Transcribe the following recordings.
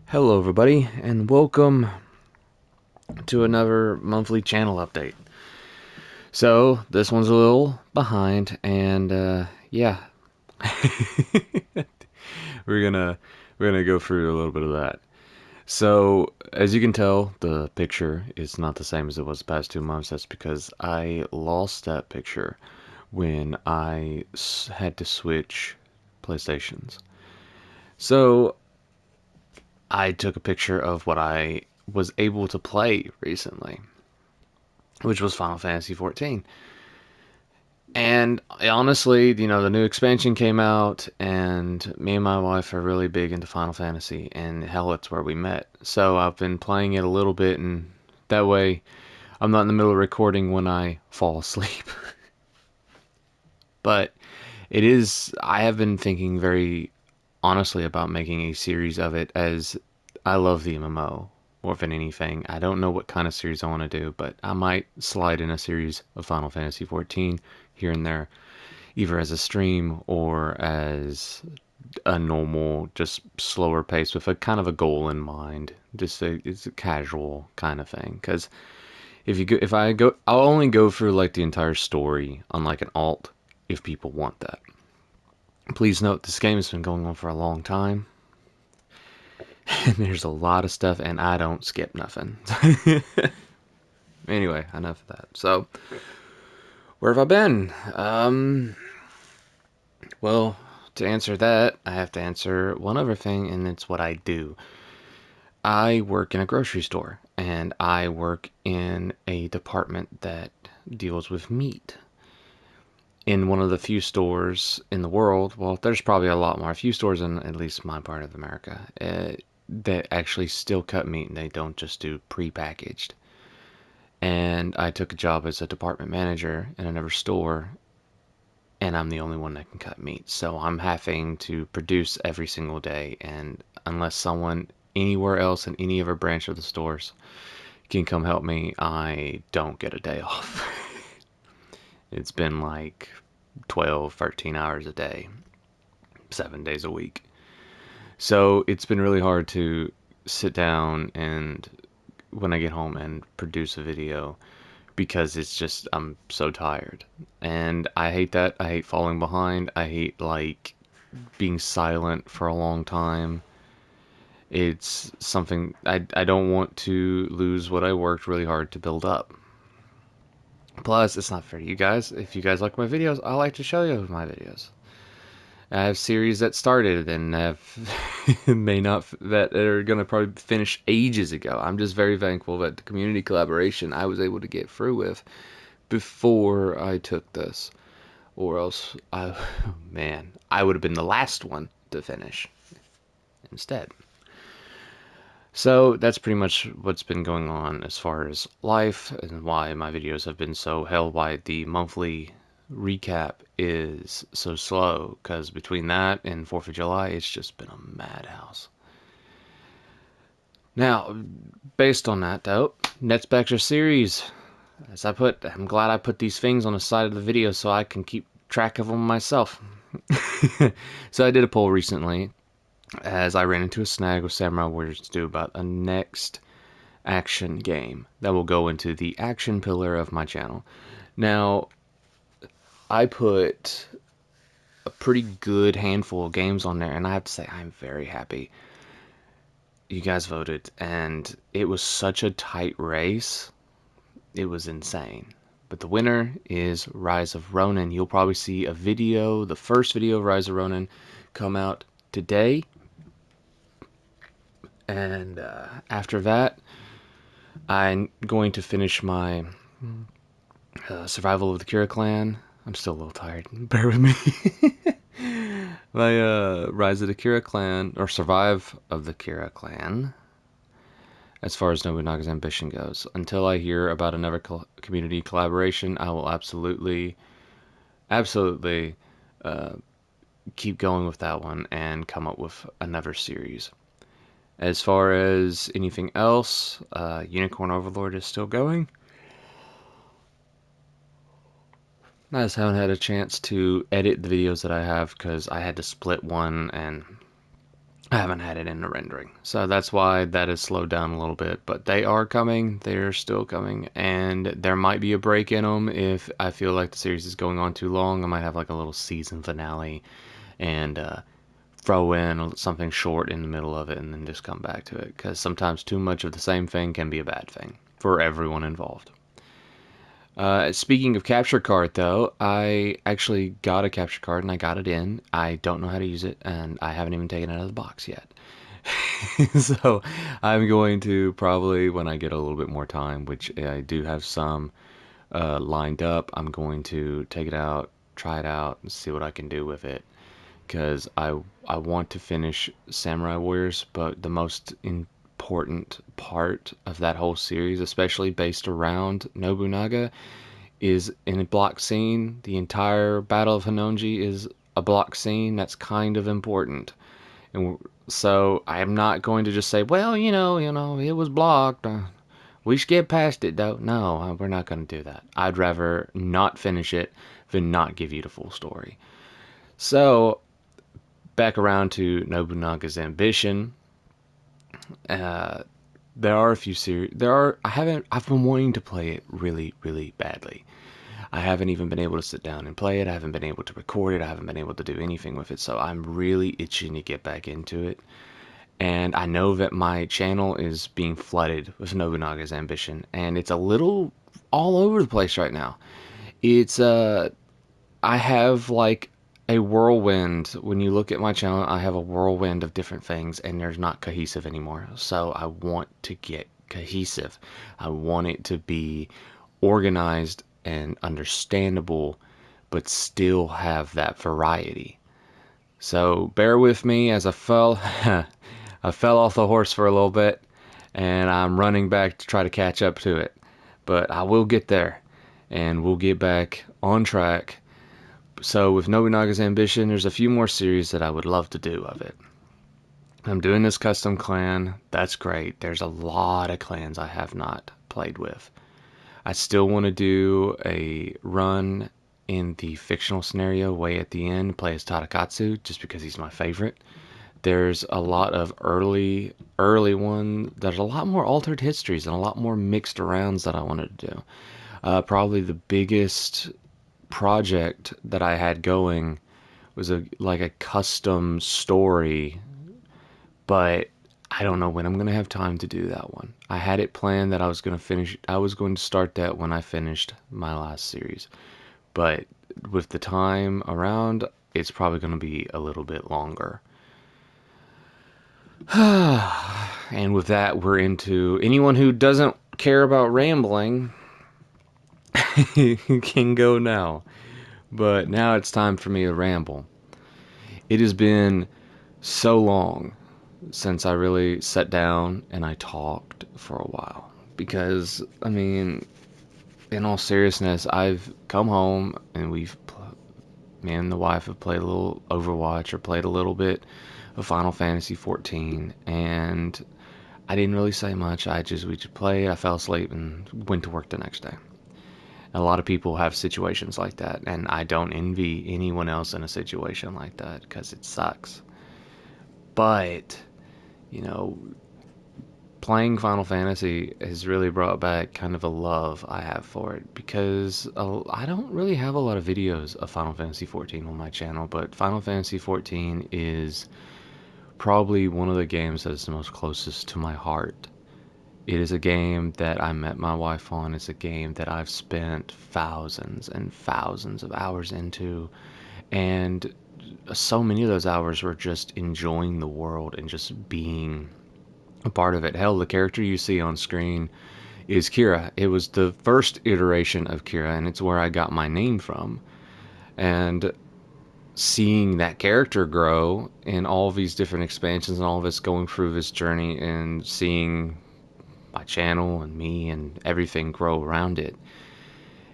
Hello, everybody, and welcome to another monthly channel update. So, this one's a little behind, and yeah, we're gonna we're gonna go through a little bit of that. So, as you can tell, the picture is not the same as it was the past 2 months. That's because I lost that picture when I had to switch PlayStations. So, I took a picture of what I was able to play recently, which was Final Fantasy 14. And honestly, the new expansion came out, and me and my wife are really big into Final Fantasy, and hell, it's where we met. So I've been playing it a little bit, and that way I'm not in the middle of recording when I fall asleep. But I have been thinking very honestly about making a series of it, as I love the MMO more than anything. I don't know what kind of series I want to do, but I might slide in a series of Final Fantasy 14 here and there, either as a stream or as a normal, just slower pace with a kind of a goal in mind. It's a casual kind of thing. Because if I go, I'll only go through like the entire story on like an alt if people want that. Please note this game has been going on for a long time, and there's a lot of stuff, and I don't skip nothing. Anyway, enough of that. So, where have I been? Well, to answer that, I have to answer one other thing, and it's what I do. I work in a grocery store, and I work in a department that deals with meat. In one of the few stores in the world, well, there's probably a lot more, a few stores in at least my part of America, that actually still cut meat and they don't just do pre-packaged. And I took a job as a department manager in another store, and I'm the only one that can cut meat. So I'm having to produce every single day, and unless someone anywhere else in any other branch of the stores can come help me, I don't get a day off. It's been like 12, 13 hours a day, 7 days a week. So it's been really hard to sit down and when I get home and produce a video, because it's just I'm so tired. And I hate that. I hate falling behind. I hate like being silent for a long time. It's something I don't want to lose what I worked really hard to build up. Plus, it's not fair to you guys. If you guys like my videos, I like to show you my videos. I have series that started and have may not that are gonna probably finish ages ago. I'm just very thankful that the community collaboration I was able to get through with before I took this, or else man, I would have been the last one to finish instead. So that's pretty much what's been going on as far as life and why my videos have been so hell, why the monthly recap is so slow, because between that and 4th of July, it's just been a madhouse. Now, based on that though, Netspectre series, I'm glad I put these things on the side of the video so I can keep track of them myself. So I did a poll recently as I ran into a snag with Samurai Warriors to do about a next action game that will go into the action pillar of my channel. Now, I put a pretty good handful of games on there, and I have to say I'm very happy you guys voted, and it was such a tight race. It was insane. But the winner is Rise of Ronin. You'll probably see a video, the first video of Rise of Ronin, come out today. And after that, I'm going to finish my Survival of the Kira Clan. I'm still a little tired. Bear with me. My Rise of the Kira Clan, or Survive of the Kira Clan, as far as Nobunaga's Ambition goes. Until I hear about another community collaboration, I will absolutely keep going with that one and come up with another series. As far as anything else, Unicorn Overlord is still going. I just haven't had a chance to edit the videos that I have because I had to split one, and I haven't had it in the rendering. So that's why that has slowed down a little bit. But they are coming. They're still coming. And there might be a break in them if I feel like the series is going on too long. I might have like a little season finale and throw in something short in the middle of it and then just come back to it. Because sometimes too much of the same thing can be a bad thing for everyone involved. Speaking of capture card, though, I actually got a capture card and I got it in. I don't know how to use it, and I haven't even taken it out of the box yet. So I'm going to probably, when I get a little bit more time, which I do have some lined up, I'm going to take it out, try it out, and see what I can do with it. Because I want to finish Samurai Warriors, but the most important part of that whole series, especially based around Nobunaga, is in a block scene. The entire Battle of Hononji is a block scene. That's kind of important. And so I am not going to just say, well, it was blocked. We should get past it, though. No, we're not going to do that. I'd rather not finish it than not give you the full story. So back around to Nobunaga's ambition. Uh, there are a few series. There are. I haven't. I've been wanting to play it really, really badly. I haven't even been able to sit down and play it. I haven't been able to record it. I haven't been able to do anything with it. So I'm really itching to get back into it. And I know that my channel is being flooded with Nobunaga's ambition, and it's a little all over the place right now. It's I have like a whirlwind. When you look at my channel, I have a whirlwind of different things, and there's not cohesive anymore. So I want to get cohesive. I want it to be organized and understandable, but still have that variety. So bear with me as I fell. I fell off the horse for a little bit, and I'm running back to try to catch up to it. But I will get there, and we'll get back on track. So with Nobunaga's Ambition, there's a few more series that I would love to do of it. I'm doing this custom clan. That's great. There's a lot of clans I have not played with. I still want to do a run in the fictional scenario way at the end, play as Tadakatsu, just because he's my favorite. There's a lot of early one. There's a lot more altered histories and a lot more mixed rounds that I wanted to do. Probably the biggest project that I had going was a custom story, but I don't know when I'm gonna have time to do that one. I had it planned that I was gonna finish. I was going to start that when I finished my last series, but with the time around, it's probably gonna be a little bit longer. And with that, we're into anyone who doesn't care about rambling can go now. But now it's time for me to ramble. It has been so long since I really sat down and I talked for a while. Because, I mean, in all seriousness, I've come home and me and the wife have played a little Overwatch or played a little bit of Final Fantasy 14, and I didn't really say much. We just play, I fell asleep, and went to work the next day. A lot of people have situations like that, and I don't envy anyone else in a situation like that because it sucks. But, you know, playing Final Fantasy has really brought back kind of a love I have for it because I don't really have a lot of videos of Final Fantasy 14 on my channel, but Final Fantasy 14 is probably one of the games that is the most closest to my heart. It is a game that I met my wife on. It's a game that I've spent thousands and thousands of hours into, and so many of those hours were just enjoying the world and just being a part of it. Hell, the character you see on screen is Kira. It was the first iteration of Kira, and it's where I got my name from. And seeing that character grow in all these different expansions and all of this going through this journey and seeing my channel and me and everything grow around it,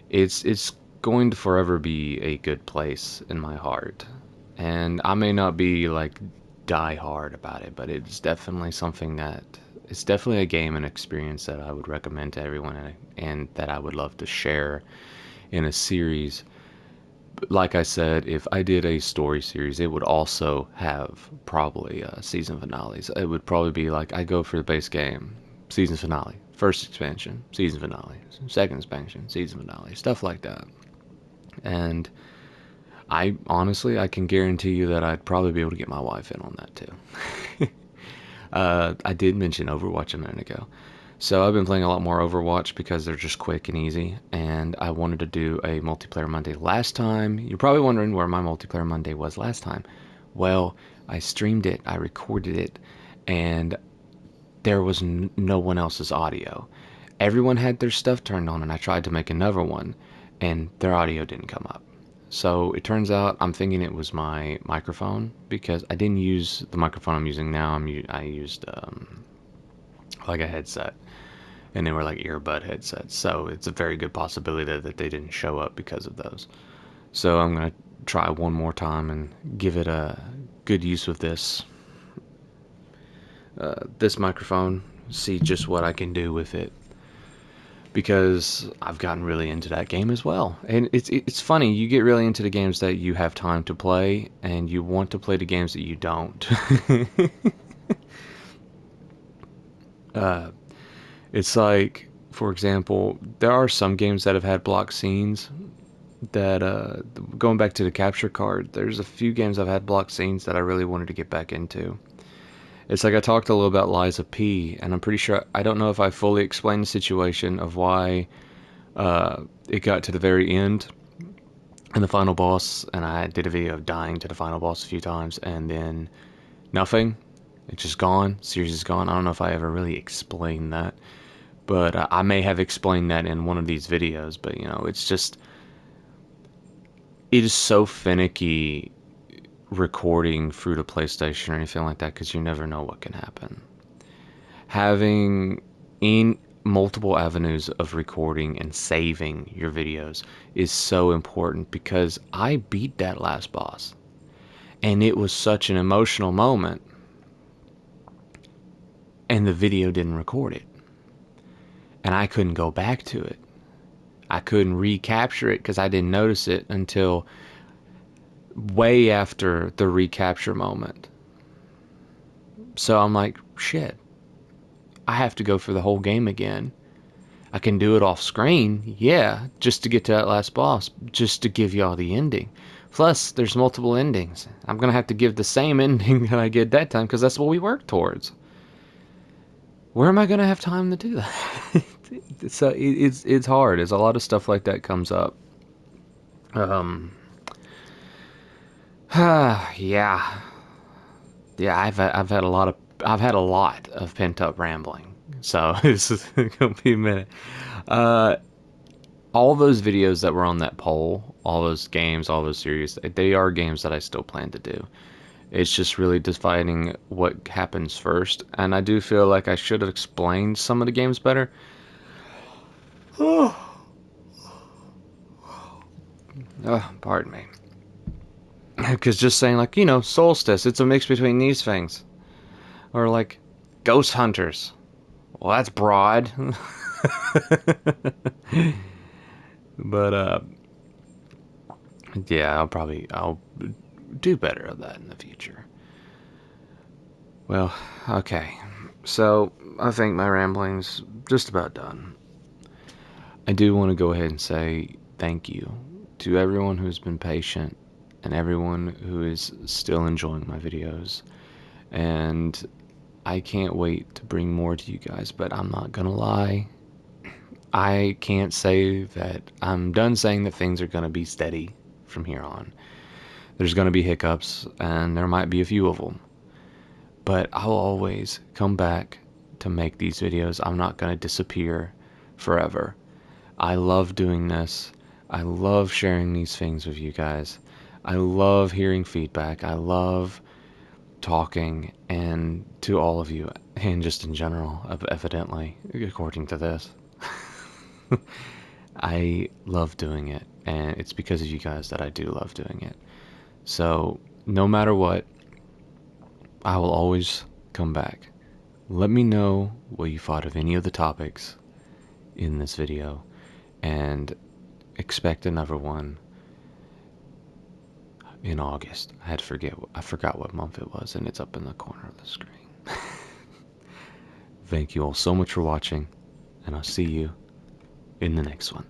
it's going to forever be a good place in my heart. And I may not be like die hard about it, but it's definitely a game and experience that I would recommend to everyone, and that I would love to share in a series. like I said, if I did a story series, it would also have probably season finales. It would probably be like I go for the base game, season finale, first expansion, season finale, second expansion, season finale, stuff like that. And I honestly, I can guarantee you that I'd probably be able to get my wife in on that too. I did mention Overwatch a minute ago. So I've been playing a lot more Overwatch because they're just quick and easy, and I wanted to do a multiplayer Monday last time. You're probably wondering where my multiplayer Monday was last time. Well, I streamed it, I recorded it, and there was no one else's audio. Everyone had their stuff turned on, and I tried to make another one, and their audio didn't come up. So it turns out I'm thinking it was my microphone because I didn't use the microphone I'm using now. I used like a headset, and they were like earbud headsets. So it's a very good possibility that they didn't show up because of those. So I'm gonna try one more time and give it a good use with this microphone. See just what I can do with it because I've gotten really into that game as well. And it's funny, you get really into the games that you have time to play, and you want to play the games that you don't. uh, it's like, for example, there are some games that have had block scenes that, going back to the capture card, there's a few games I've had block scenes that I really wanted to get back into. It's like I talked a little about Liza P, and I'm pretty sure, I don't know if I fully explained the situation of why it got to the very end and the final boss, and I did a video of dying to the final boss a few times, and then nothing. It's just gone. Series is gone. I don't know if I ever really explained that, but I may have explained that in one of these videos. But you know, it's just it is so finicky recording through the PlayStation or anything like that because you never know what can happen. Having in multiple avenues of recording and saving your videos is so important because I beat that last boss and it was such an emotional moment and the video didn't record it and I couldn't go back to it. I couldn't recapture it because I didn't notice it until way after the recapture moment. So I'm like, shit, I have to go for the whole game again. I can do it off screen, yeah, just to get to that last boss, just to give y'all the ending. Plus, there's multiple endings. I'm gonna have to give the same ending that I get that time because that's what we work towards. Where am I gonna have time to do that? So it's hard. There's a lot of stuff like that comes up. Um, yeah, yeah. I've had a lot of pent up rambling. So this is gonna be a minute. Uh, all those videos that were on that poll, all those games, all those series, they are games that I still plan to do. It's just really defining what happens first, and I do feel like I should have explained some of the games better. Pardon me. Because just saying, like, you know, Solstice, it's a mix between these things. Or, like, Ghost Hunters. Well, that's broad. But, yeah, I'll do better of that in the future. Well, okay. So, I think my rambling's just about done. I do want to go ahead and say thank you to everyone who's been patient and everyone who is still enjoying my videos. And I can't wait to bring more to you guys, but I'm not gonna lie. I can't say that I'm done saying that things are gonna be steady from here on. There's gonna be hiccups, and there might be a few of them. But I'll always come back to make these videos. I'm not gonna disappear forever. I love doing this. I love sharing these things with you guys. I love hearing feedback. I love talking and to all of you and just in general, evidently, according to this. I love doing it, and it's because of you guys that I do love doing it. So, no matter what, I will always come back. Let me know what you thought of any of the topics in this video, and expect another one in August. I forgot what month it was, and it's up in the corner of the screen. Thank you all so much for watching, and I'll see you in the next one.